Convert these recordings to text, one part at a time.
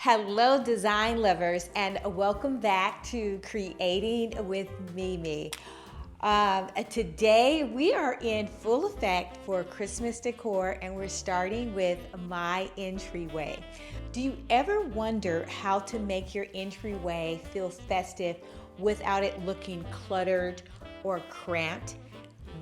Hello, design lovers, and welcome back to Creating with Mimi. Today we are in full effect for Christmas decor, and we're starting with my entryway. Do you ever wonder how to make your entryway feel festive without it looking cluttered or cramped?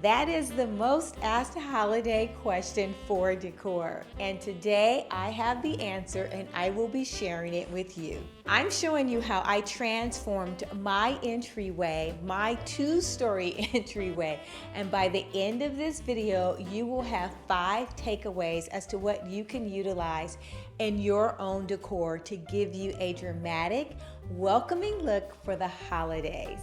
That is the most asked holiday question for decor. And today I have the answer and I will be sharing it with you. I'm showing you how I transformed my entryway, my two-story entryway. And by the end of this video, you will have 5 takeaways as to what you can utilize in your own decor to give you a dramatic, welcoming look for the holidays.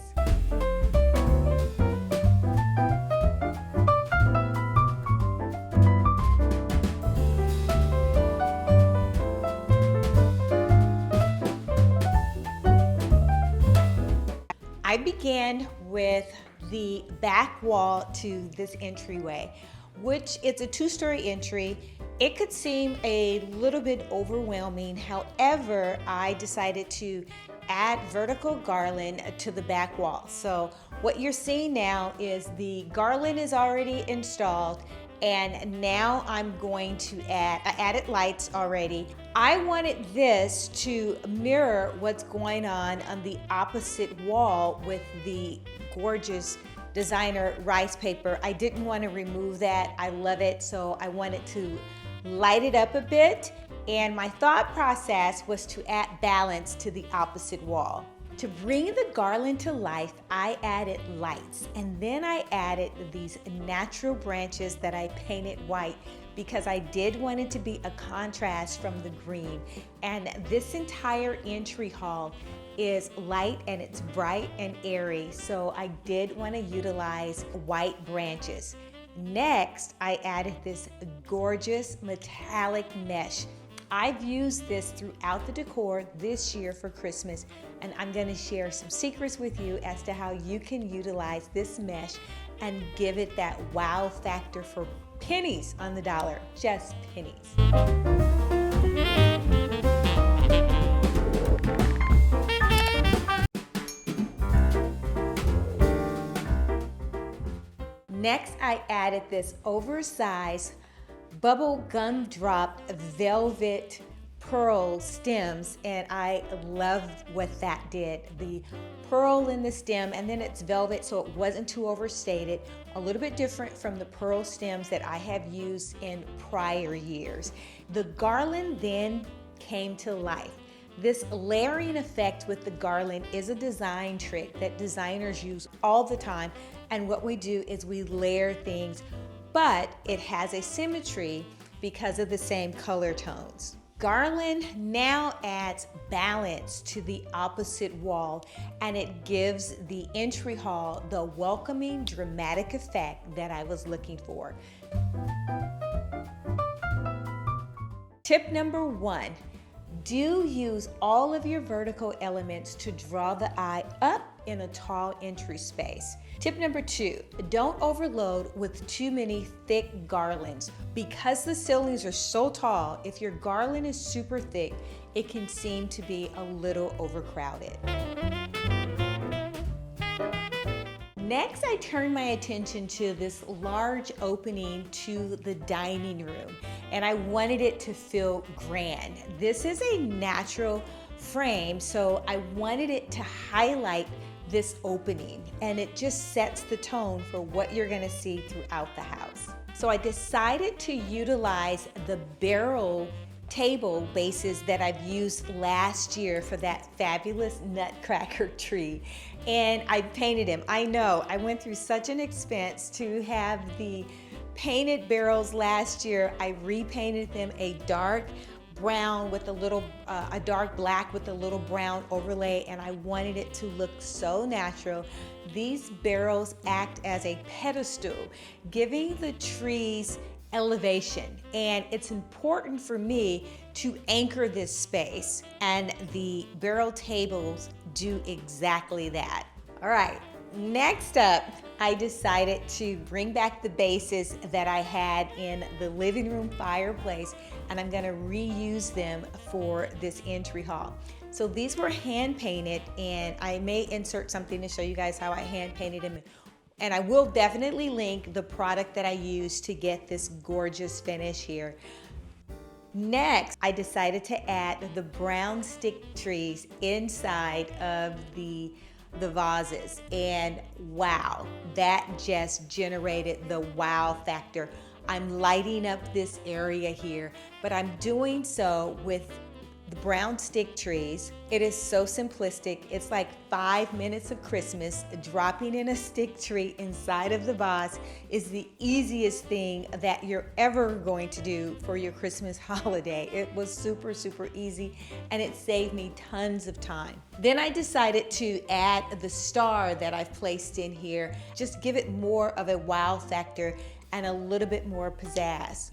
I began with the back wall to this entryway, which it's a 2-story entry. It could seem a little bit overwhelming. However, I decided to add vertical garland to the back wall. So what you're seeing now is the garland is already installed, and now I'm going to I added lights already. I wanted this to mirror what's going on the opposite wall with the gorgeous designer rice paper. I didn't want to remove that. I love it, so I wanted to light it up a bit. And my thought process was to add balance to the opposite wall. To bring the garland to life, I added lights, and then I added these natural branches that I painted white because I did want it to be a contrast from the green. And this entire entry hall is light and it's bright and airy, so I did want to utilize white branches. Next, I added this gorgeous metallic mesh. I've used this throughout the decor this year for Christmas, and I'm going to share some secrets with you as to how you can utilize this mesh and give it that wow factor for pennies on the dollar, just pennies. Next, I added this oversized bubble gum drop velvet pearl stems, and I loved what that did. The pearl in the stem, and then it's velvet, so it wasn't too overstated. A little bit different from the pearl stems that I have used in prior years. The garland then came to life. This layering effect with the garland is a design trick that designers use all the time, and what we do is we layer things, but it has a symmetry because of the same color tones. Garland now adds balance to the opposite wall, and it gives the entry hall the welcoming, dramatic effect that I was looking for. Tip number 1, do use all of your vertical elements to draw the eye up in a tall entry space. Tip number 2, don't overload with too many thick garlands. Because the ceilings are so tall, if your garland is super thick, it can seem to be a little overcrowded. Next, I turned my attention to this large opening to the dining room, and I wanted it to feel grand. This is a natural frame, so I wanted it to highlight this opening, and it just sets the tone for what you're gonna see throughout the house. So I decided to utilize the barrel table bases that I've used last year for that fabulous nutcracker tree, and I painted them. I know, I went through such an expense to have the painted barrels last year. I repainted them a dark brown with a dark black with a little brown overlay, and I wanted it to look so natural. These barrels act as a pedestal, giving the trees elevation, and it's important for me to anchor this space, and the barrel tables do exactly that. All right, next up, I decided to bring back the bases that I had in the living room fireplace, and I'm gonna reuse them for this entry hall. So these were hand painted, and I may insert something to show you guys how I hand painted them. And I will definitely link the product that I used to get this gorgeous finish here. Next, I decided to add the brown stick trees inside of the vases, and wow, that just generated the wow factor. I'm lighting up this area here, but I'm doing so with the brown stick trees. It is so simplistic. It's like 5 minutes of Christmas. Dropping in a stick tree inside of the vase is the easiest thing that you're ever going to do for your Christmas holiday. It was super, super easy, and it saved me tons of time. Then I decided to add the star that I've placed in here. Just give it more of a wow factor and a little bit more pizzazz.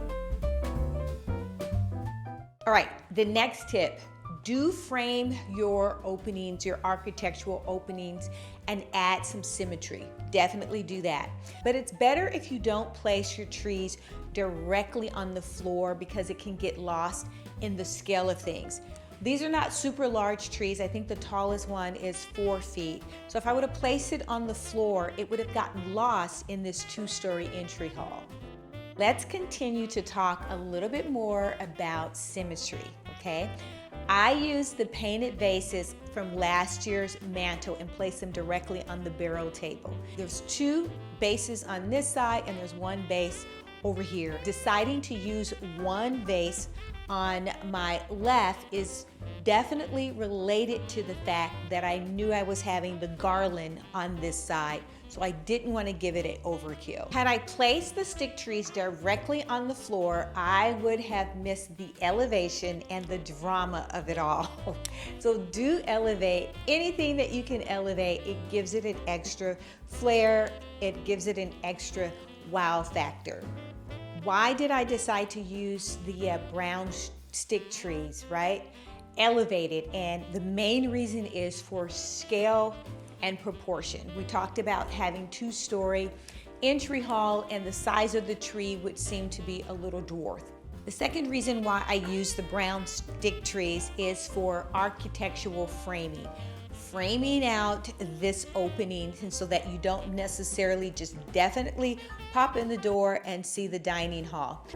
All right, the next tip, do frame your openings, your architectural openings, and add some symmetry. Definitely do that. But it's better if you don't place your trees directly on the floor because it can get lost in the scale of things. These are not super large trees. I think the tallest one is 4 feet. So if I would have placed it on the floor, it would have gotten lost in this 2-story entry hall. Let's continue to talk a little bit more about symmetry, okay? I used the painted vases from last year's mantle and placed them directly on the barrel table. There's 2 bases on this side and there's 1 base over here. Deciding to use 1 vase on my left is definitely related to the fact that I knew I was having the garland on this side, so I didn't want to give it an overkill. Had I placed the stick trees directly on the floor, I would have missed the elevation and the drama of it all. So do elevate. Anything that you can elevate, it gives it an extra flair, it gives it an extra wow factor. Why did I decide to use the brown stick trees, right? Elevated, and the main reason is for scale and proportion. We talked about having 2-story entry hall, and the size of the tree would seem to be a little dwarf. The second reason why I use the brown stick trees is for architectural framing. Framing out this opening so that you don't necessarily just definitely pop in the door and see the dining hall.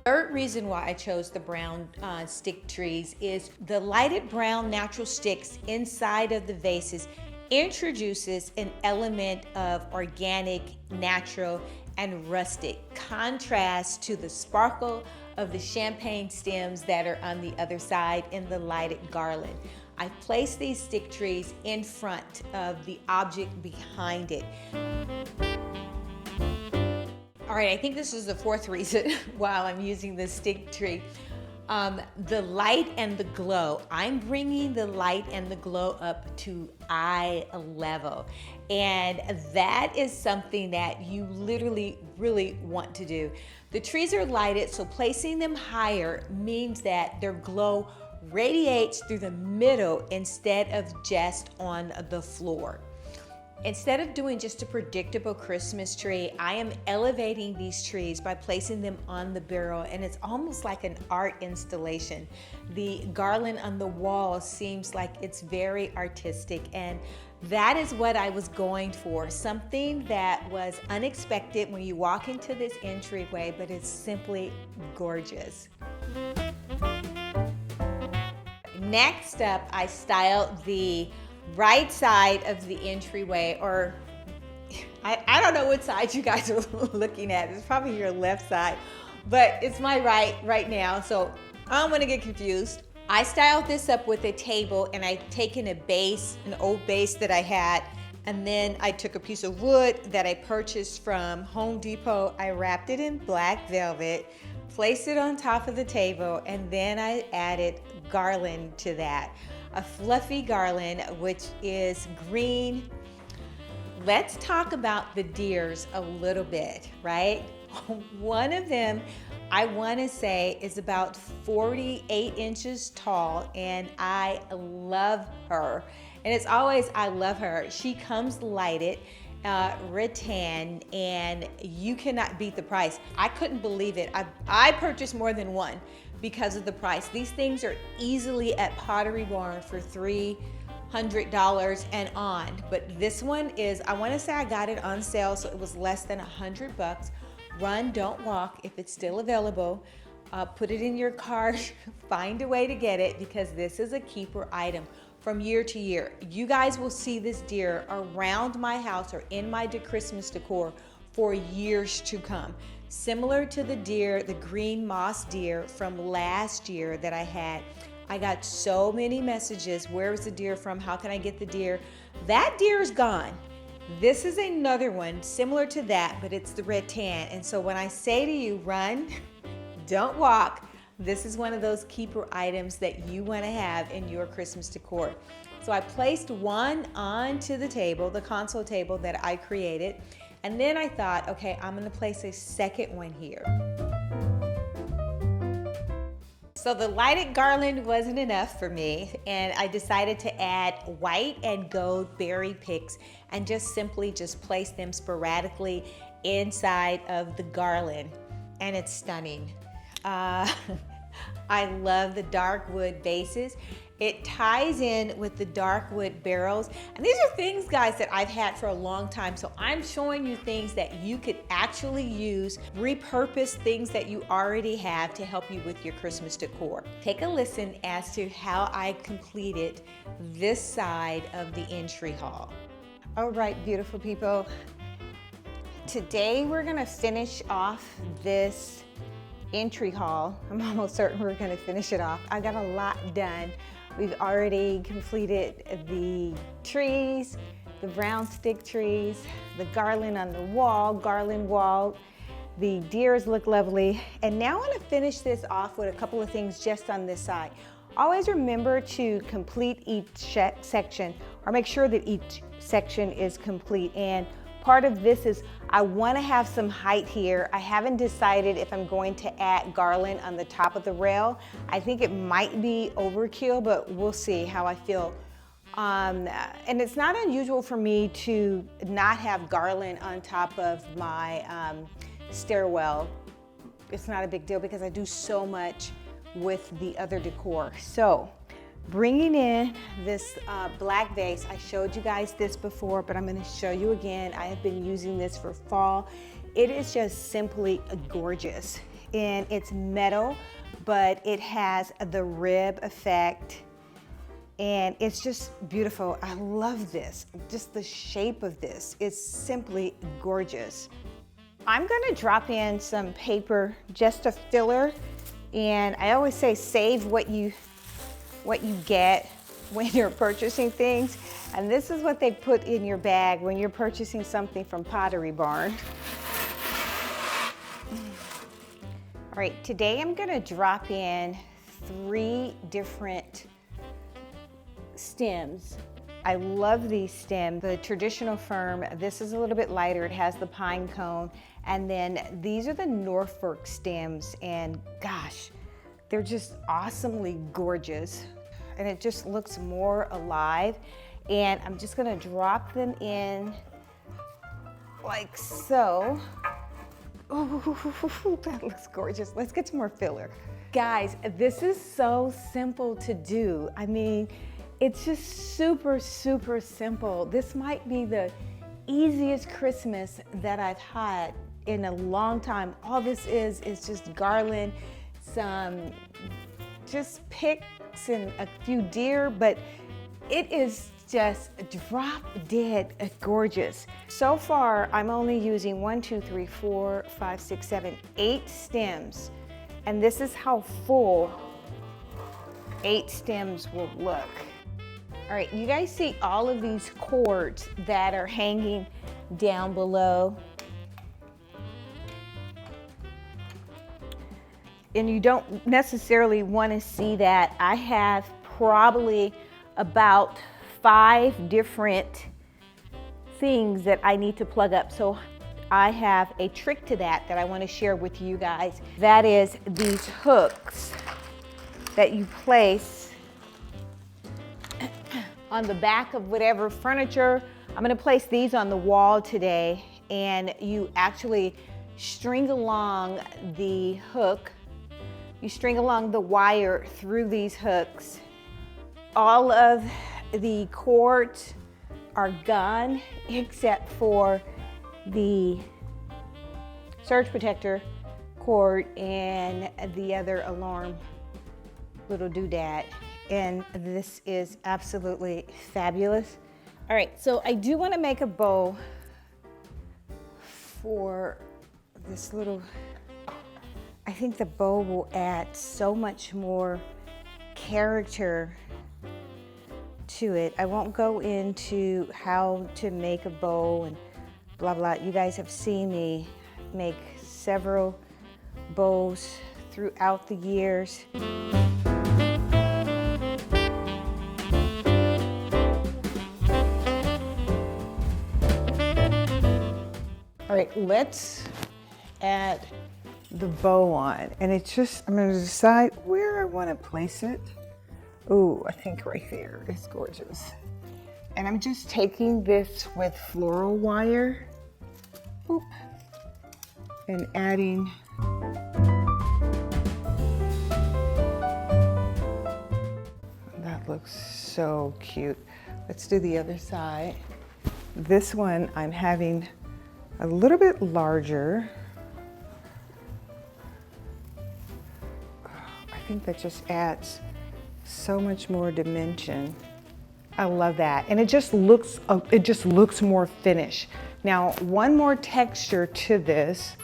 Third reason why I chose the brown stick trees is the lighted brown natural sticks inside of the vases introduces an element of organic, natural, and rustic contrast to the sparkle of the champagne stems that are on the other side in the lighted garland. I placed these stick trees in front of the object behind it. All right, I think this is the 4th reason why I'm using the stick tree. The light and the glow. I'm bringing the light and the glow up to eye level. And that is something that you literally really want to do. The trees are lighted, so placing them higher means that their glow radiates through the middle instead of just on the floor. Instead of doing just a predictable Christmas tree, I am elevating these trees by placing them on the barrel, and it's almost like an art installation. The garland on the wall seems like it's very artistic, and that is what I was going for. Something that was unexpected when you walk into this entryway, but it's simply gorgeous. Next up, I styled the right side of the entryway, or I don't know what side you guys are looking at. It's probably your left side, but it's my right now, so I don't want to get confused. I styled this up with a table, and I've taken a base, an old base that I had, and then I took a piece of wood that I purchased from Home Depot. I wrapped it in black velvet, placed it on top of the table, and then I added garland to that. A fluffy garland, which is green. Let's talk about the deers a little bit, right? One of them, I want to say, is about 48 inches tall, and I love her. And it's always, I love her. She comes lighted, rattan, and you cannot beat the price. I couldn't believe it. I purchased more than one because of the price. These things are easily at Pottery Barn for $300 and on. But this one is, I want to say I got it on sale, so it was less than $100. Run, don't walk. If it's still available, put it in your cart, find a way to get it, because this is a keeper item from year to year. You guys will see this deer around my house or in my Christmas decor for years to come. Similar to the deer, the green moss deer from last year that I had. I got so many messages. Where is the deer from? How can I get the deer? That deer is gone. This is another one similar to that, but it's the rattan. And so when I say to you, run, don't walk, this is one of those keeper items that you want to have in your Christmas decor. So I placed one onto the table, the console table that I created, and then I thought, okay, I'm going to place a second one here. So the lighted garland wasn't enough for me, and I decided to add white and gold berry picks and just simply place them sporadically inside of the garland, and it's stunning. I love the dark wood bases. It ties in with the dark wood barrels. And these are things, guys, that I've had for a long time. So I'm showing you things that you could actually use, repurpose things that you already have to help you with your Christmas decor. Take a listen as to how I completed this side of the entry hall. All right, beautiful people. Today we're gonna finish off this entry hall. I'm almost certain we're gonna finish it off. I got a lot done. We've already completed the trees, the brown stick trees, the garland on the wall, garland wall. The deers look lovely. And now I wanna finish this off with a couple of things just on this side. Always remember to complete each section, or make sure that each section is complete. And part of this is I want to have some height here. I haven't decided if I'm going to add garland on the top of the rail. I think it might be overkill, but we'll see how I feel. And it's not unusual for me to not have garland on top of my stairwell. It's not a big deal because I do so much with the other decor. So bringing in this black vase, I showed you guys this before, but I'm going to show you again. I have been using this for fall. It is just simply gorgeous. And it's metal, but it has the rib effect. And it's just beautiful. I love this. Just the shape of this is simply gorgeous. I'm going to drop in some paper, just a filler. And I always say save what you get when you're purchasing things. And this is what they put in your bag when you're purchasing something from Pottery Barn. All right, today I'm gonna drop in 3 different stems. I love these stems. The traditional firm, this is a little bit lighter. It has the pine cone. And then these are the Norfolk stems. And gosh, they're just awesomely gorgeous. And it just looks more alive. And I'm just gonna drop them in like so. Ooh, that looks gorgeous. Let's get some more filler. Guys, this is so simple to do. I mean, it's just super, super simple. This might be the easiest Christmas that I've had in a long time. All this is just garland, some just picks and a few deer, but it is just drop dead gorgeous. So far, I'm only using 8 stems. And this is how full 8 stems will look. All right, you guys see all of these cords that are hanging down below. And you don't necessarily want to see that. I have probably about 5 different things that I need to plug up. So I have a trick to that I want to share with you guys. That is these hooks that you place on the back of whatever furniture. I'm gonna place these on the wall today, and you actually string along the hook. You string along the wire through these hooks. All of the cords are gone except for the surge protector cord and the other alarm little doodad. And this is absolutely fabulous. All right, so I do want to make a bow for this little, I think the bow will add so much more character to it. I won't go into how to make a bow and blah, blah. You guys have seen me make several bows throughout the years. All right, let's add the bow on. And it's just, I'm gonna decide where I wanna place it. Ooh, I think right there is gorgeous. And I'm just taking this with floral wire, boop, and adding that looks so cute. Let's do the other side. This one I'm having a little bit larger. I think that just adds so much more dimension. I love that. And it just looks more finished. Now, one more texture to this,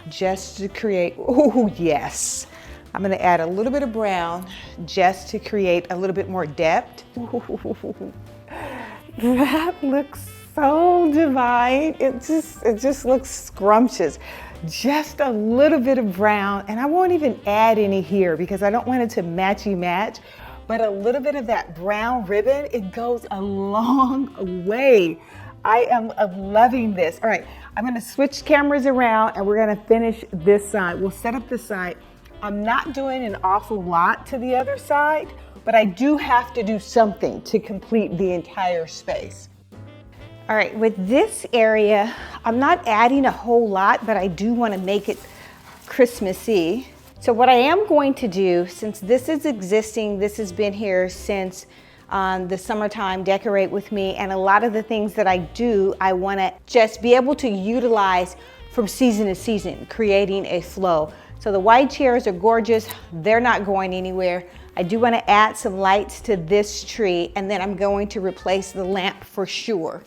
just to create, oh yes. I'm gonna add a little bit of brown just to create a little bit more depth. That looks so divine. It just looks scrumptious. Just a little bit of brown, and I won't even add any here because I don't want it to matchy match, but a little bit of that brown ribbon, it goes a long way. I am loving this. All right, I'm gonna switch cameras around and we're gonna finish this side. We'll set up this side. I'm not doing an awful lot to the other side, but I do have to do something to complete the entire space. All right, with this area, I'm not adding a whole lot, but I do want to make it Christmassy. So what I am going to do, since this is existing, this has been here since the summertime, Decorate With Me, and a lot of the things that I do, I want to just be able to utilize from season to season, creating a flow. So the white chairs are gorgeous. They're not going anywhere. I do want to add some lights to this tree, and then I'm going to replace the lamp for sure.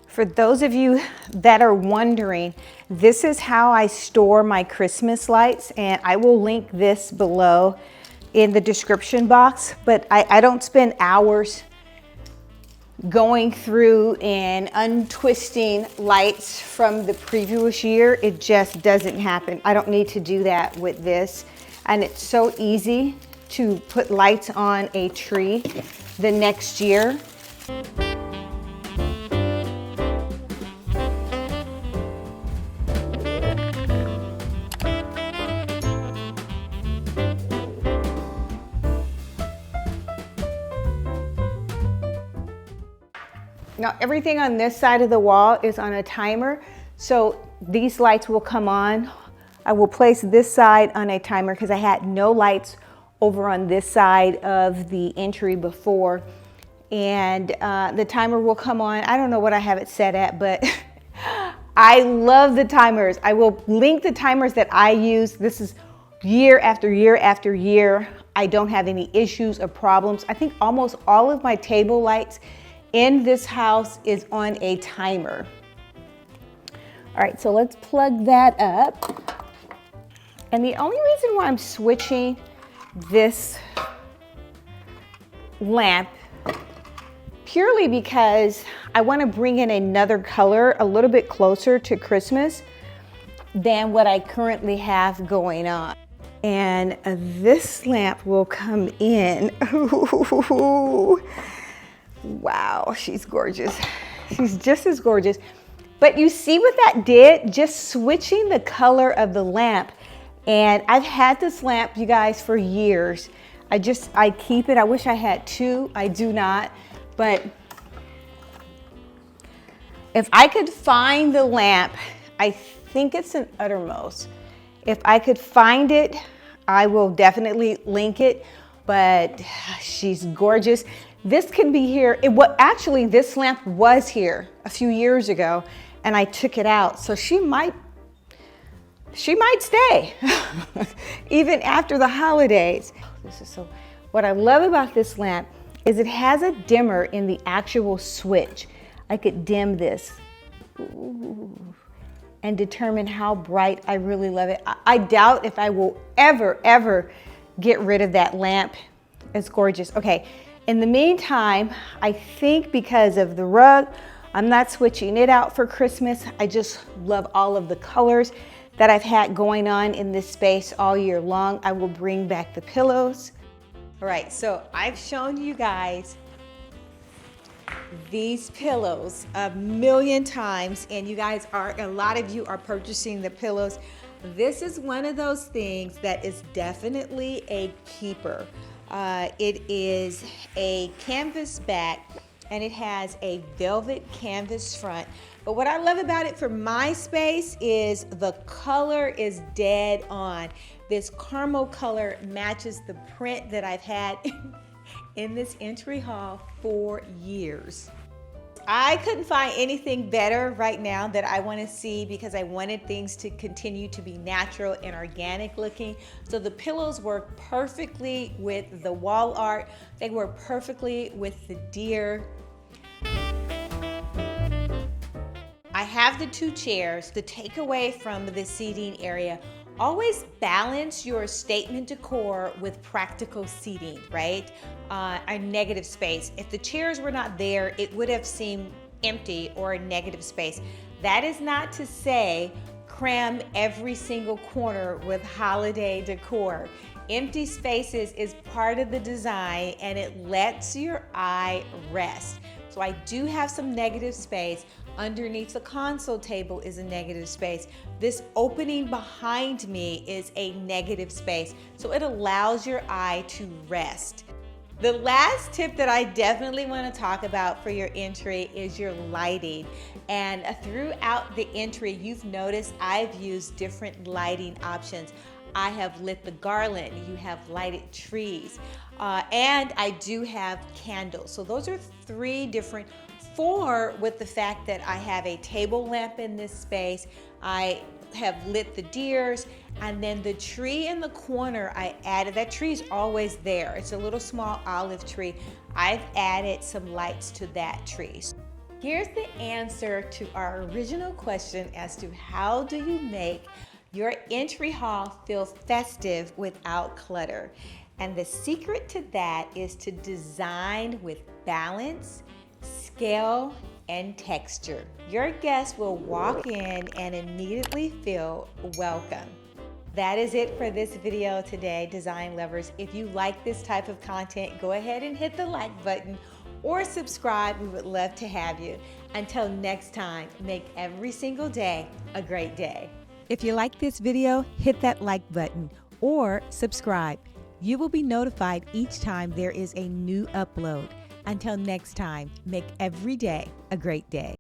For those of you that are wondering, this is how I store my Christmas lights, and I will link this below in the description box, but I don't spend hours going through and untwisting lights from the previous year. It just doesn't happen. I don't need to do that with this, and it's so easy to put lights on a tree the next year. Now everything on this side of the wall is on a timer, so these lights will come on. I will place this side on a timer because I had no lights over on this side of the entry before, and the timer will come on. I don't know what I have it set at, but I love the timers. I will link the timers that I use. This is year after year after year. I don't have any issues or problems. I think almost all of my table lights in this house is on a timer. All right, so let's plug that up. And the only reason why I'm switching this lamp, purely because I want to bring in another color a little bit closer to Christmas than what I currently have going on. And this lamp will come in. Wow, she's gorgeous. She's just as gorgeous. But you see what that did? Just switching the color of the lamp. And I've had this lamp, you guys, for years. I keep it. I wish I had two. I do not. But if I could find the lamp, I think it's an Uttermost. If I could find it, I will definitely link it, but she's gorgeous. This can be here. Actually, this lamp was here a few years ago and I took it out. So she might stay even after the holidays. What I love about this lamp is it has a dimmer in the actual switch. I could dim this. Ooh, and determine how bright. I really love it. I doubt if I will ever get rid of that lamp. It's gorgeous. Okay, in the meantime, I think because of the rug, I'm not switching it out for Christmas. I just love all of the colors that I've had going on in this space all year long. I will bring back the pillows. All right, so I've shown you guys these pillows a million times, and a lot of you are purchasing the pillows. This is one of those things that is definitely a keeper. It is a canvas back and it has a velvet canvas front. But what I love about it for my space is the color is dead on. This caramel color matches the print that I've had in this entry hall for years. I couldn't find anything better right now that I want to see because I wanted things to continue to be natural and organic looking. So the pillows work perfectly with the wall art. They work perfectly with the deer. I have the two chairs. The takeaway from the seating area: always balance your statement decor with practical seating, right? A negative space. If the chairs were not there, it would have seemed empty or a negative space. That is not to say cram every single corner with holiday decor. Empty spaces is part of the design and it lets your eye rest. So I do have some negative space. Underneath the console table is a negative space. This opening behind me is a negative space. So it allows your eye to rest. The last tip that I definitely want to talk about for your entry is your lighting. And throughout the entry, you've noticed I've used different lighting options. I have lit the garland, you have lighted trees, and I do have candles. So those are four with the fact that I have a table lamp in this space. I have lit the deers, and then the tree in the corner I added. That tree is always there. It's a little small olive tree. I've added some lights to that tree. Here's the answer to our original question as to how do you make your entry hall feel festive without clutter. And the secret to that is to design with balance, scale, and texture. Your guests will walk in and immediately feel welcome. That is it for this video today, design lovers. If you like this type of content, go ahead and hit the like button or subscribe. We would love to have you. Until next time, make every single day a great day. If you like this video, hit that like button or subscribe. You will be notified each time there is a new upload. Until next time, make every day a great day.